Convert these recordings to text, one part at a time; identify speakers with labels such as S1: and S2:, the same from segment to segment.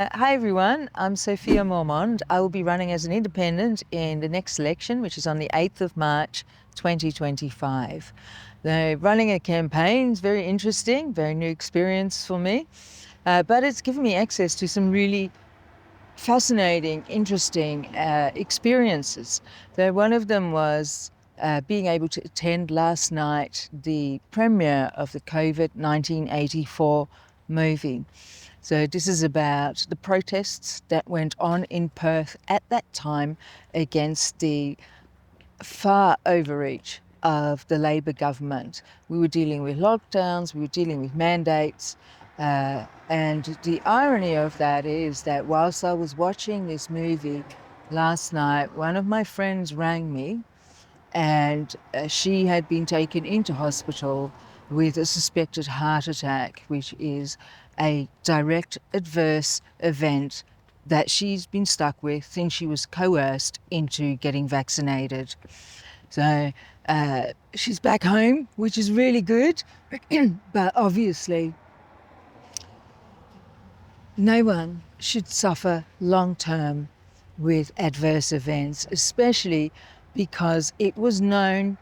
S1: Hi everyone, I'm Sophia Moermond. I will be running as an independent in the next election, which is on the 8th of March 2025. Running a campaign is very interesting, very new experience for me, but it's given me access to some really fascinating, interesting experiences. One of them was being able to attend last night the premiere of the COVID 1984 movie. So this is about the protests that went on in Perth at that time against the far overreach of the Labor government. We were dealing with lockdowns, we were dealing with mandates, and the irony of that is that whilst I was watching this movie last night, one of my friends rang me and she had been taken into hospital with a suspected heart attack, which is a direct adverse event that she's been stuck with since she was coerced into getting vaccinated. So she's back home, which is really good, but obviously no one should suffer long term with adverse events, especially because it was known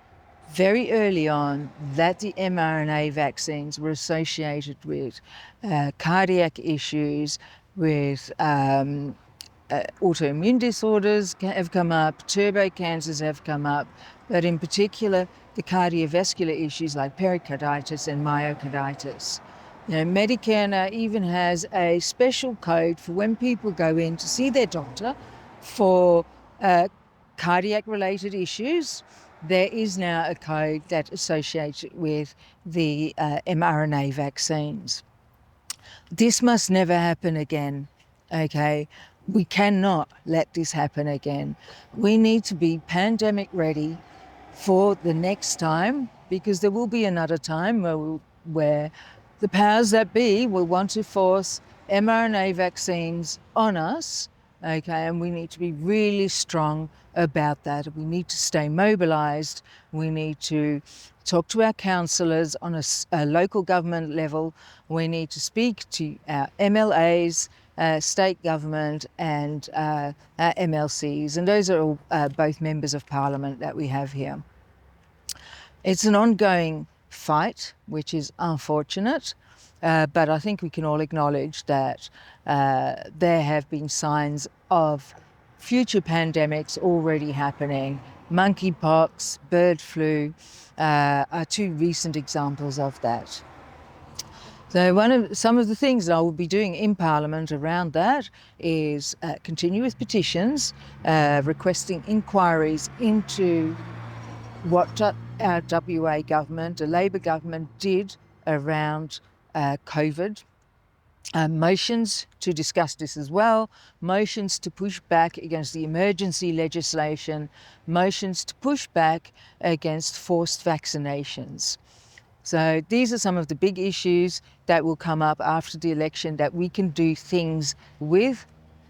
S1: very early on that the mRNA vaccines were associated with cardiac issues, with autoimmune disorders have come up, turbo cancers have come up, but in particular the cardiovascular issues like pericarditis and myocarditis. Medicare now even has a special code for when people go in to see their doctor for cardiac-related issues. There is now a code that associates it with the mRNA vaccines. This must never happen again, okay? We cannot let this happen again. We need to be pandemic ready for the next time, because there will be another time where the powers that be will want to force mRNA vaccines on us, okay? And we need to be really strong about that. We need to stay mobilized. We need to talk to our councillors on a local government level. We need to speak to our MLAs, state government and our MLCs, and those are all both members of parliament that we have here. It's an ongoing fight, which is unfortunate, but I think we can all acknowledge that there have been signs of future pandemics already happening. Monkeypox, bird flu are two recent examples of that. So some of the things that I will be doing in Parliament around that is continue with petitions, requesting inquiries into what our WA government, the Labor government, did around COVID. Motions to discuss this as well, motions to push back against the emergency legislation, motions to push back against forced vaccinations. So these are some of the big issues that will come up after the election that we can do things with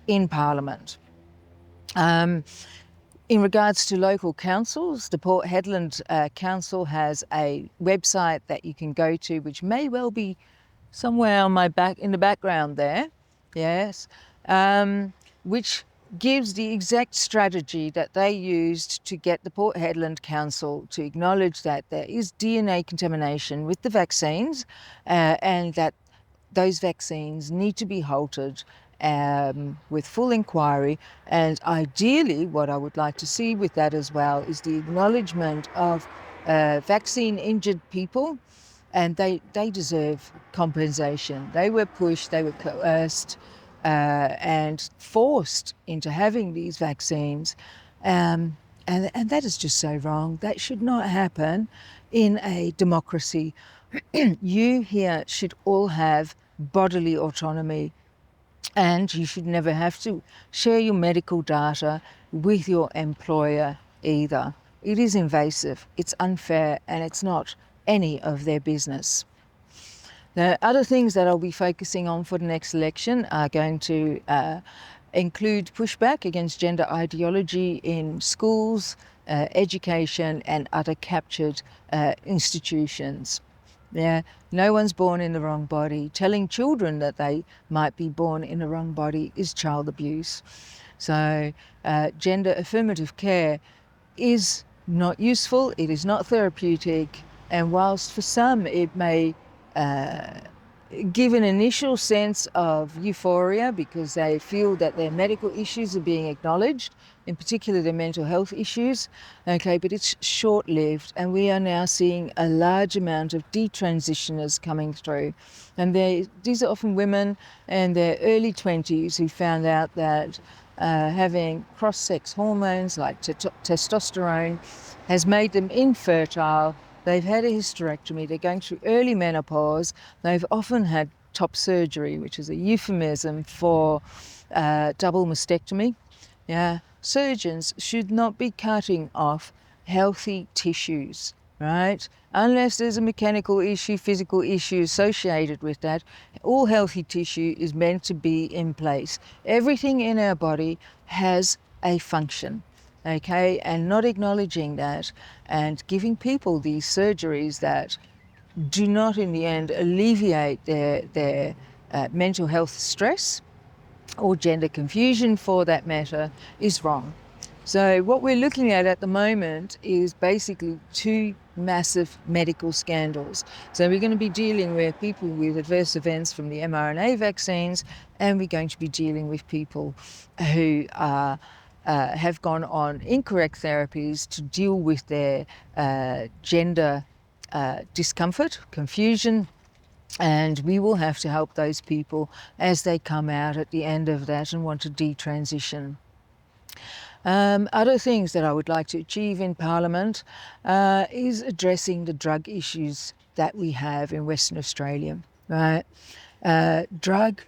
S1: in Parliament. In regards to local councils, the Port Hedland Council has a website that you can go to, which may well be somewhere on in the background there, yes, which gives the exact strategy that they used to get the Port Hedland Council to acknowledge that there is DNA contamination with the vaccines and that those vaccines need to be halted with full inquiry. And ideally, what I would like to see with that as well is the acknowledgement of vaccine injured people, and they deserve compensation. They were pushed, they were coerced and forced into having these vaccines. And that is just so wrong. That should not happen in a democracy. You here should all have bodily autonomy, and you should never have to share your medical data with your employer either. It is invasive, it's unfair, and it's not any of their business. The other things that I'll be focusing on for the next election are going to include pushback against gender ideology in schools, education, and other captured institutions. Yeah, no one's born in the wrong body. Telling children that they might be born in the wrong body is child abuse. So, gender affirmative care is not useful, it is not therapeutic, and whilst for some it may give an initial sense of euphoria because they feel that their medical issues are being acknowledged, in particular their mental health issues, okay, but it's short-lived, and we are now seeing a large amount of detransitioners coming through. And these are often women in their early 20s who found out that having cross-sex hormones like testosterone has made them infertile. They've had a hysterectomy, they're going through early menopause, they've often had top surgery, which is a euphemism for double mastectomy. Yeah, surgeons should not be cutting off healthy tissues, right? Unless there's a mechanical issue, physical issue associated with that, all healthy tissue is meant to be in place. Everything in our body has a function, okay? And not acknowledging that and giving people these surgeries that do not in the end alleviate their mental health stress or gender confusion for that matter is wrong. So what we're looking at the moment is basically two massive medical scandals. So we're going to be dealing with people with adverse events from the mRNA vaccines, and we're going to be dealing with people who have gone on incorrect therapies to deal with their gender discomfort, confusion, and we will have to help those people as they come out at the end of that and want to detransition. Other things that I would like to achieve in Parliament is addressing the drug issues that we have in Western Australia. Right, drug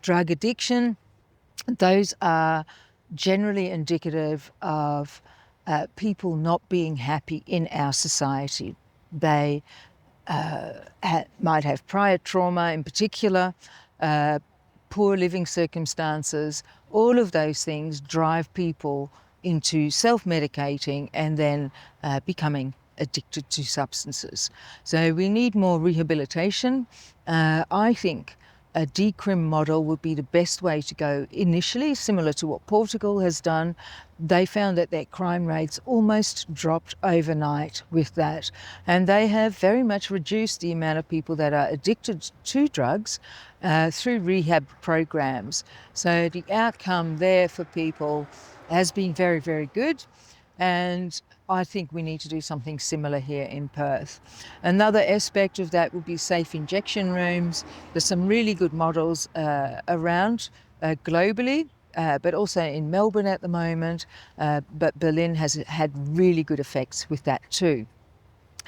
S1: drug addiction. Those are generally indicative of people not being happy in our society. They might have prior trauma, in particular, poor living circumstances. All of those things drive people into self-medicating and then becoming addicted to substances. So we need more rehabilitation. I think a decrim model would be the best way to go initially, similar to what Portugal has done. They found that their crime rates almost dropped overnight with that. And they have very much reduced the amount of people that are addicted to drugs through rehab programs. So the outcome there for people has been very, very good. And I think we need to do something similar here in Perth. Another aspect of that would be safe injection rooms. There's some really good models around globally, but also in Melbourne at the moment. But Berlin has had really good effects with that too.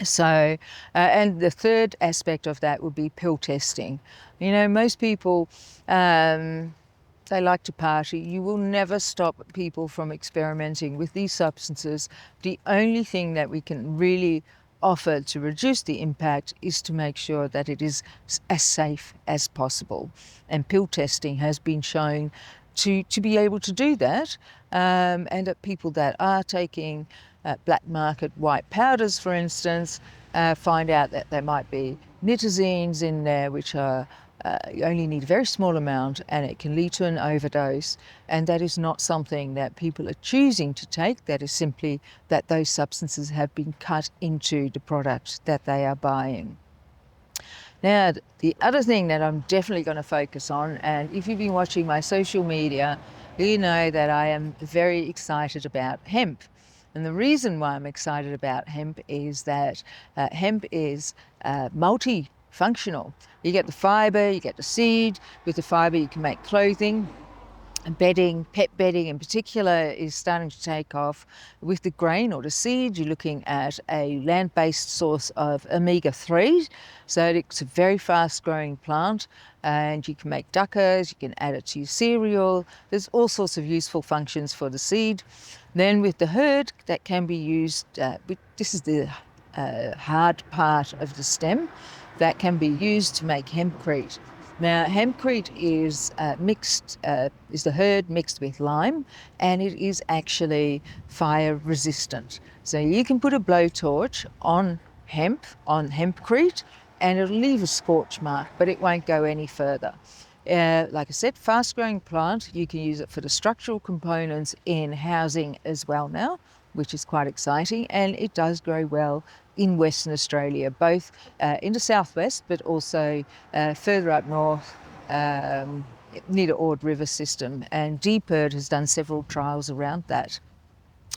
S1: So, and the third aspect of that would be pill testing. You know, most people, they like to party. You will never stop people from experimenting with these substances. The only thing that we can really offer to reduce the impact is to make sure that it is as safe as possible. And pill testing has been shown to be able to do that. And that people that are taking black market white powders, for instance, find out that there might be nitazines in there, which are you only need a very small amount, and it can lead to an overdose. And that is not something that people are choosing to take. That is simply that those substances have been cut into the product that they are buying. Now, the other thing that I'm definitely going to focus on, and if you've been watching my social media, you know that I am very excited about hemp. And the reason why I'm excited about hemp is that hemp is multifunctional. You get the fibre, you get the seed. With the fibre you can make clothing. Bedding, pet bedding in particular, is starting to take off. With the grain or the seed, you're looking at a land-based source of omega-3. So it's a very fast-growing plant, and you can make dukkers, you can add it to your cereal. There's all sorts of useful functions for the seed. Then with the herd, that can be used, this is the hard part of the stem, that can be used to make hempcrete. Now, hempcrete is is the herd mixed with lime, and it is actually fire resistant. So you can put a blowtorch on hemp on hempcrete, and it'll leave a scorch mark, but it won't go any further. Like I said, fast-growing plant. You can use it for the structural components in housing as well now, which is quite exciting, and it does grow well in Western Australia, both in the southwest, but also further up north, near the Ord River system. And Perth has done several trials around that.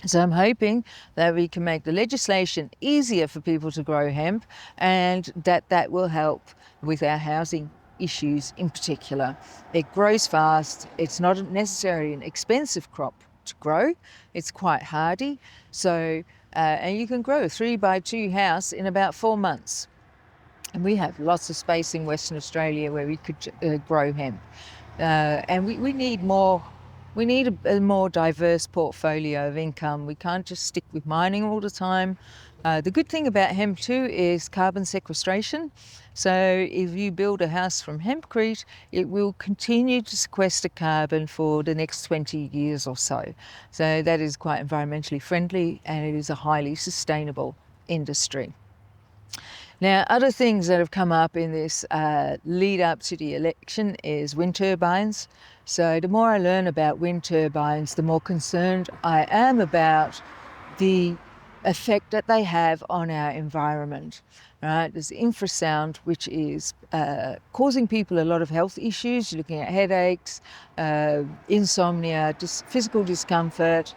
S1: So I'm hoping that we can make the legislation easier for people to grow hemp, and that will help with our housing issues in particular. It grows fast. It's not necessarily an expensive crop to grow. It's quite hardy. So, and you can grow a 3x2 house in about 4 months. And we have lots of space in Western Australia where we could grow hemp. And we need more. We need a more diverse portfolio of income. We can't just stick with mining all the time. The good thing about hemp too is carbon sequestration. So if you build a house from hempcrete, it will continue to sequester carbon for the next 20 years or so. So that is quite environmentally friendly, and it is a highly sustainable industry. Now, other things that have come up in this lead up to the election is wind turbines. So the more I learn about wind turbines, the more concerned I am about the effect that they have on our environment. Right? There's infrasound, which is causing people a lot of health issues. You're looking at headaches, insomnia, physical discomfort,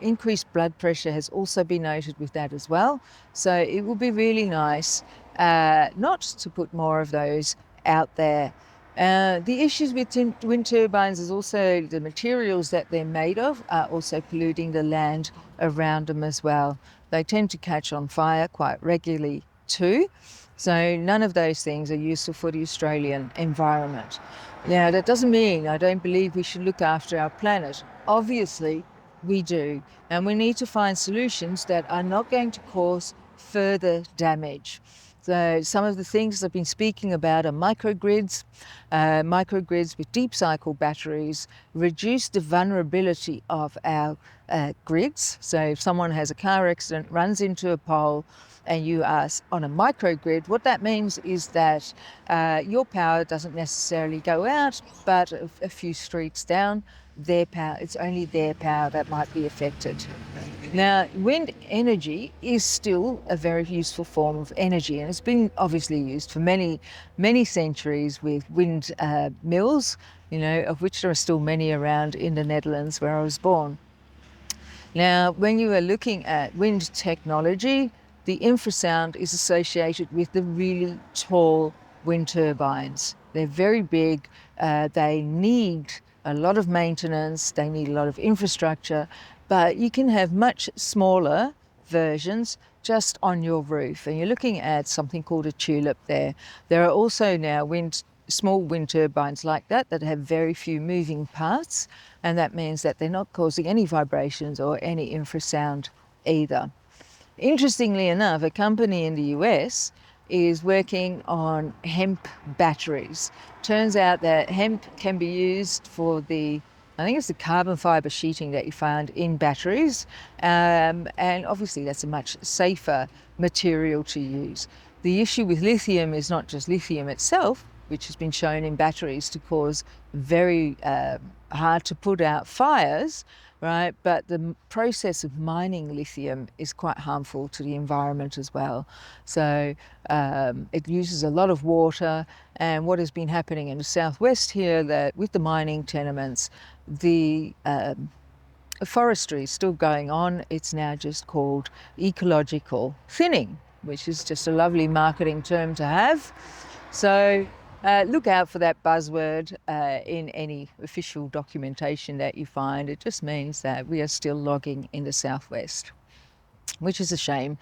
S1: increased blood pressure has also been noted with that as well. So it would be really nice not to put more of those out there. The issues with wind turbines is also the materials that they're made of are also polluting the land around them as well. They tend to catch on fire quite regularly too. So none of those things are useful for the Australian environment. Now, that doesn't mean I don't believe we should look after our planet. Obviously, we do. And we need to find solutions that are not going to cause further damage. So some of the things I've been speaking about are microgrids. Microgrids with deep cycle batteries reduce the vulnerability of our grids. So if someone has a car accident, runs into a pole, and you are on a microgrid, what that means is that your power doesn't necessarily go out, but a few streets down, their power, it's only their power that might be affected. Now, wind energy is still a very useful form of energy, and it's been obviously used for many, many centuries with wind mills, of which there are still many around in the Netherlands where I was born. Now, when you are looking at wind technology, the infrasound is associated with the really tall wind turbines. They're very big, they need a lot of maintenance, they need a lot of infrastructure, but you can have much smaller versions just on your roof. And you're looking at something called a tulip there. There are also now small wind turbines like that have very few moving parts, and that means that they're not causing any vibrations or any infrasound either. Interestingly enough, a company in the US is working on hemp batteries. Turns out that hemp can be used for I think it's the carbon fibre sheeting that you find in batteries, and obviously that's a much safer material to use. The issue with lithium is not just lithium itself, which has been shown in batteries to cause very hard to put out fires, right? But the process of mining lithium is quite harmful to the environment as well. So it uses a lot of water, and what has been happening in the southwest here, that with the mining tenements, the forestry is still going on. It's now just called ecological thinning, which is just a lovely marketing term to have. So look out for that buzzword in any official documentation that you find. It just means that we are still logging in the southwest, which is a shame.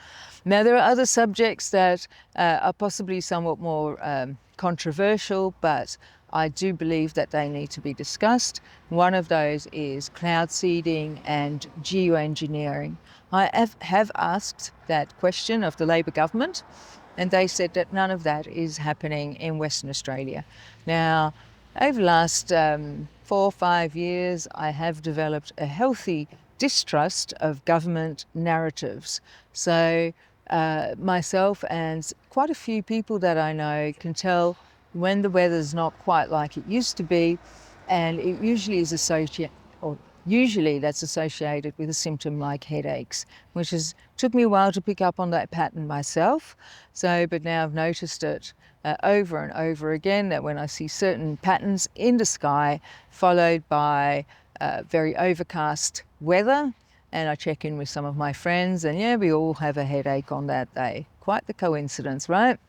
S1: Now, there are other subjects that are possibly somewhat more controversial, but I do believe that they need to be discussed. One of those is cloud seeding and geoengineering. I have asked that question of the Labor government, and they said that none of that is happening in Western Australia. Now, over the last 4 or 5 years, I have developed a healthy distrust of government narratives. So myself and quite a few people that I know can tell when the weather's not quite like it used to be, and it usually is usually that's associated with a symptom like headaches, which took me a while to pick up on that pattern myself. But now I've noticed it over and over again, that when I see certain patterns in the sky followed by very overcast weather, and I check in with some of my friends, and yeah, we all have a headache on that day. Quite the coincidence, right?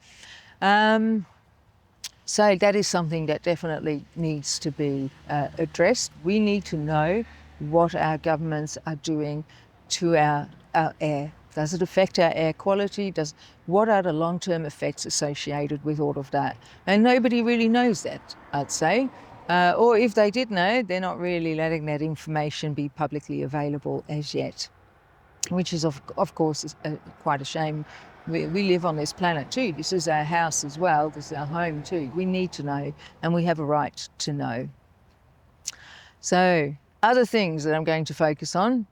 S1: So that is something that definitely needs to be addressed. We need to know what our governments are doing to our air. Does it affect our air quality? What are the long-term effects associated with all of that? And nobody really knows that, I'd say. Or if they did know, they're not really letting that information be publicly available as yet, which is of course quite a shame. We live on this planet too. This is our house as well. This is our home too. We need to know, and we have a right to know. So other things that I'm going to focus on,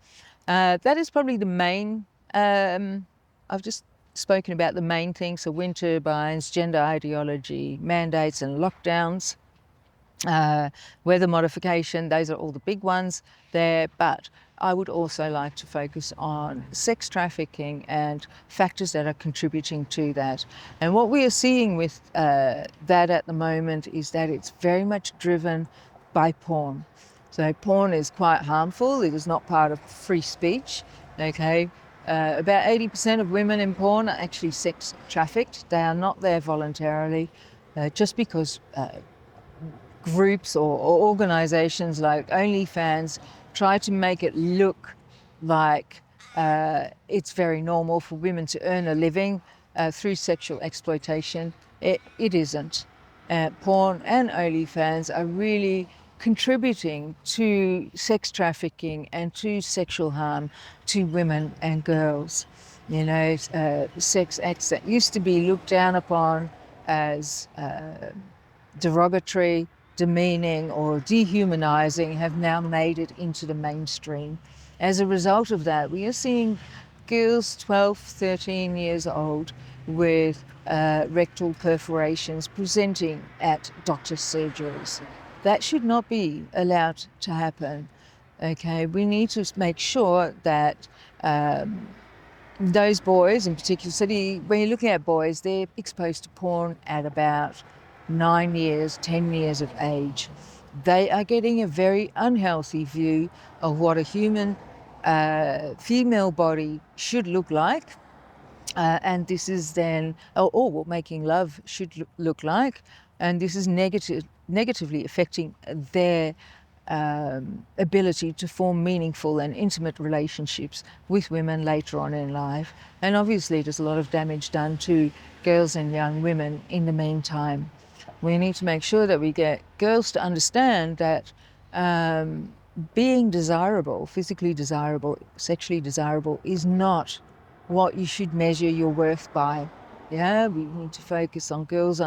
S1: that is probably the main, I've just spoken about the main things, so wind turbines, gender ideology, mandates and lockdowns. Weather modification, those are all the big ones there, but I would also like to focus on sex trafficking and factors that are contributing to that. And what we are seeing with that at the moment is that it's very much driven by porn. So porn is quite harmful. It is not part of free speech, okay? About 80% of women in porn are actually sex trafficked. They are not there voluntarily, just because groups or organizations like OnlyFans try to make it look like it's very normal for women to earn a living through sexual exploitation. It isn't. Porn and OnlyFans are really contributing to sex trafficking and to sexual harm to women and girls. You know, sex acts that used to be looked down upon as derogatory, demeaning or dehumanizing have now made it into the mainstream. As a result of that, we are seeing girls 12, 13 years old with rectal perforations presenting at doctor's surgeries. That should not be allowed to happen. Okay, we need to make sure that those boys in particular, when you're looking at boys, they're exposed to porn at about 9 years, 10 years of age. They are getting a very unhealthy view of what a human female body should look like. And this is then, or what making love should look like. And this is negatively affecting their ability to form meaningful and intimate relationships with women later on in life. And obviously there's a lot of damage done to girls and young women in the meantime. We need to make sure that we get girls to understand that being desirable, physically desirable, sexually desirable, is not what you should measure your worth by. Yeah, we need to focus on girls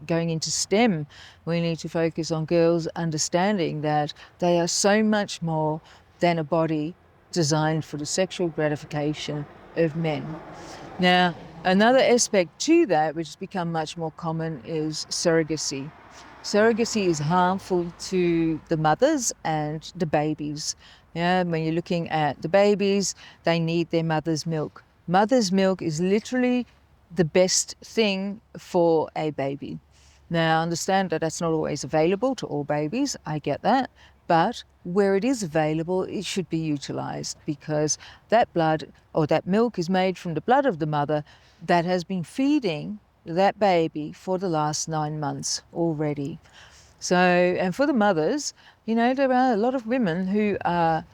S1: going into STEM. We need to focus on girls understanding that they are so much more than a body designed for the sexual gratification of men. Now, another aspect to that, which has become much more common, is surrogacy. Surrogacy is harmful to the mothers and the babies. Yeah, when you're looking at the babies, they need their mother's milk. Mother's milk is literally the best thing for a baby. Now, I understand that that's not always available to all babies. I get that. But where it is available, it should be utilised, because that blood or that milk is made from the blood of the mother that has been feeding that baby for the last 9 months already. So, and for the mothers, you know, there are a lot of women who are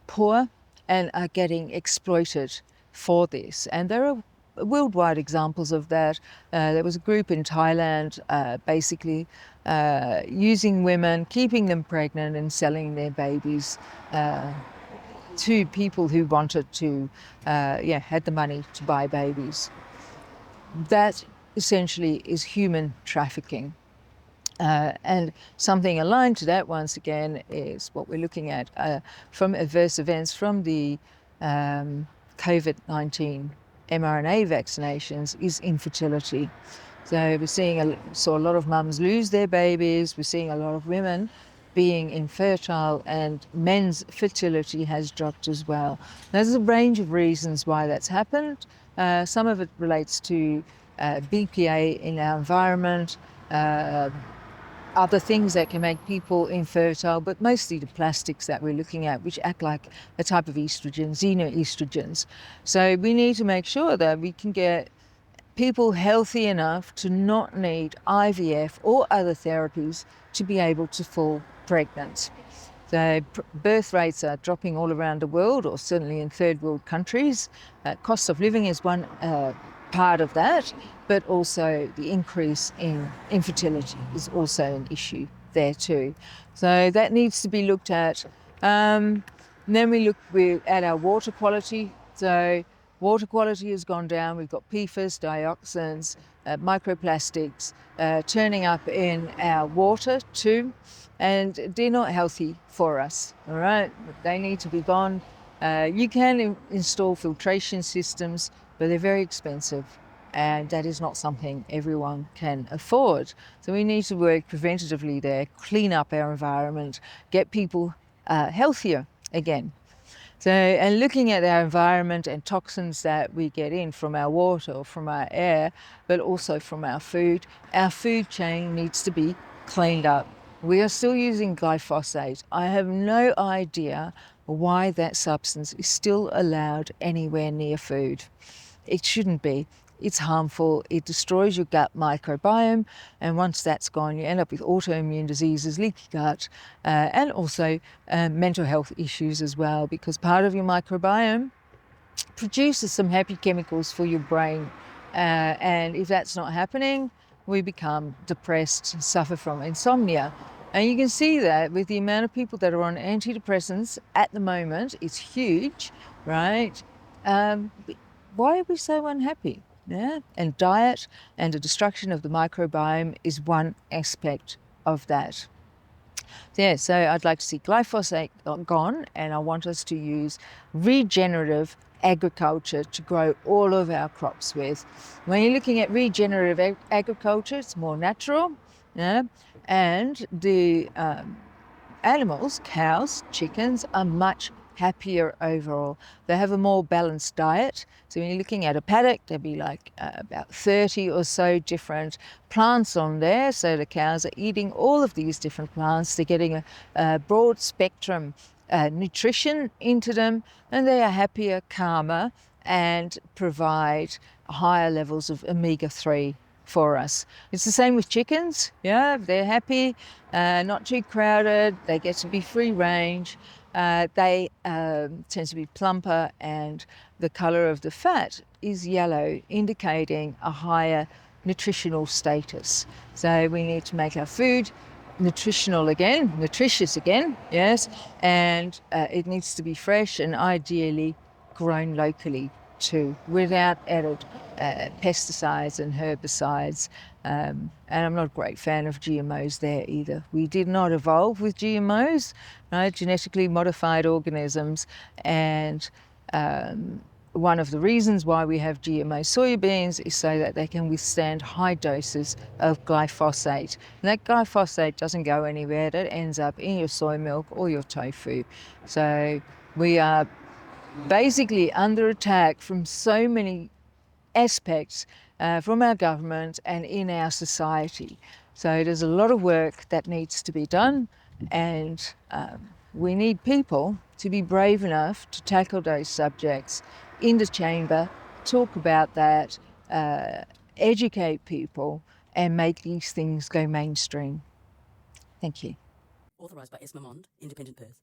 S1: poor and are getting exploited for this. And there are worldwide examples of that. There was a group in Thailand basically using women, keeping them pregnant and selling their babies to people who wanted to, had the money to buy babies. That essentially is human trafficking. And something aligned to that, once again, is what we're looking at from adverse events from the COVID-19 mRNA vaccinations is infertility. So we're saw a lot of mums lose their babies. We're seeing a lot of women being infertile, and men's fertility has dropped as well. There's a range of reasons why that's happened. Some of it relates to BPA in our environment, uh, other things that can make people infertile, but mostly the plastics that we're looking at, which act like a type of estrogen, xenoestrogens. So we need to make sure that we can get people healthy enough to not need IVF or other therapies to be able to fall pregnant. So birth rates are dropping all around the world, or certainly in third world countries. Cost of living is one part of that, but also the increase in infertility is also an issue there too. So that needs to be looked at. Then we look at our water quality. So water quality has gone down. We've got PFAS, dioxins, microplastics turning up in our water too, and they're not healthy for us, all right? They need to be gone. You can install filtration systems, but they're very expensive, and that is not something everyone can afford. So we need to work preventatively there, clean up our environment, get people healthier again. So, and looking at our environment and toxins that we get in from our water or from our air, but also from our food chain needs to be cleaned up. We are still using glyphosate. I have no idea why that substance is still allowed anywhere near food. It shouldn't be. It's harmful. It destroys your gut microbiome, and once that's gone, you end up with autoimmune diseases, leaky gut, and also mental health issues as well, because part of your microbiome produces some happy chemicals for your brain. And if that's not happening, we become depressed, suffer from insomnia. And you can see that with the amount of people that are on antidepressants at the moment, it's huge, right? Why are we so unhappy? Yeah? And diet and the destruction of the microbiome is one aspect of that. Yeah, so I'd like to see glyphosate gone, and I want us to use regenerative agriculture to grow all of our crops with. When you're looking at regenerative agriculture, it's more natural, yeah? And the animals, cows, chickens, are much happier overall. They have a more balanced diet. So when you're looking at a paddock, there'll be like about 30 or so different plants on there. So the cows are eating all of these different plants. They're getting a broad spectrum nutrition into them, and they are happier, calmer, and provide higher levels of omega-3 for us. It's the same with chickens. Yeah, they're happy, not too crowded. They get to be free range. They tend to be plumper, and the colour of the fat is yellow, indicating a higher nutritional status. So we need to make our food nutritious again, yes, and it needs to be fresh and ideally grown locally too, without added pesticides and herbicides. And I'm not a great fan of GMOs there either. We did not evolve with GMOs, right? Genetically modified organisms, and one of the reasons why we have GMO soybeans is so that they can withstand high doses of glyphosate. And that glyphosate doesn't go anywhere. That ends up in your soy milk or your tofu. So we are basically under attack from so many aspects from our government and in our society. So there's a lot of work that needs to be done, and we need people to be brave enough to tackle those subjects in the chamber, talk about that, educate people, and make these things go mainstream. Thank you.
S2: Authorised by Moermond, Independent Perth.